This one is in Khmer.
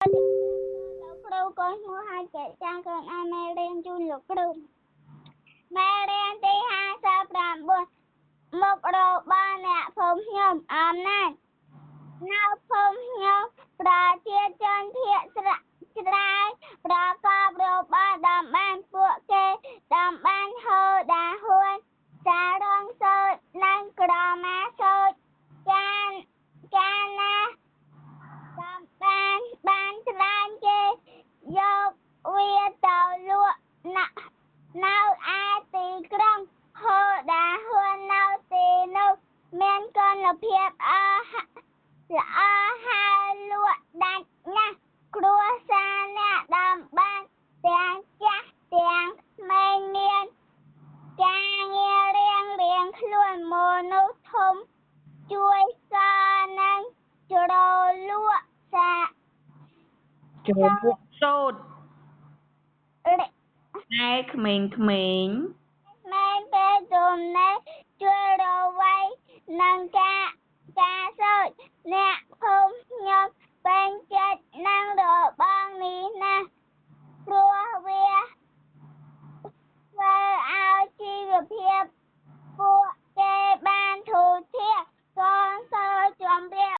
លោកគ្រូក៏ឈ្មោះហើយចេះចាស់កូនអាមេរៀនជូនលោកគ្រូមេរៀនទី59មុខរបស់អ្នកភូមិខ្ញុំអំណាចនៅភូមិខ្ញុំប្រជាជនភាគច្រើនប្រកបរបរតំបានពួកគេតំបានហូរដាហួនសារងសូត្រនិងក្រមាសូត្រកាលណាតំបានច្រើនគេយកវាទៅលក់នៅឯទីក្រុងហូដាហួននៅទីនោះមានគុណភាពល្អហើយលក់ដាច់ណាស់គ្រួសារអ្នកតំបានទាំងចាស់ទាំងក្មេងមានការងាររៀងខ្លួនមនុស្សធំជួយសនឹងជ្រលក់ចូលពួកសូត្រតែក្មេងពេលទំនេរជួយរវៃនឹងការសូត្រអ្នកភូមិ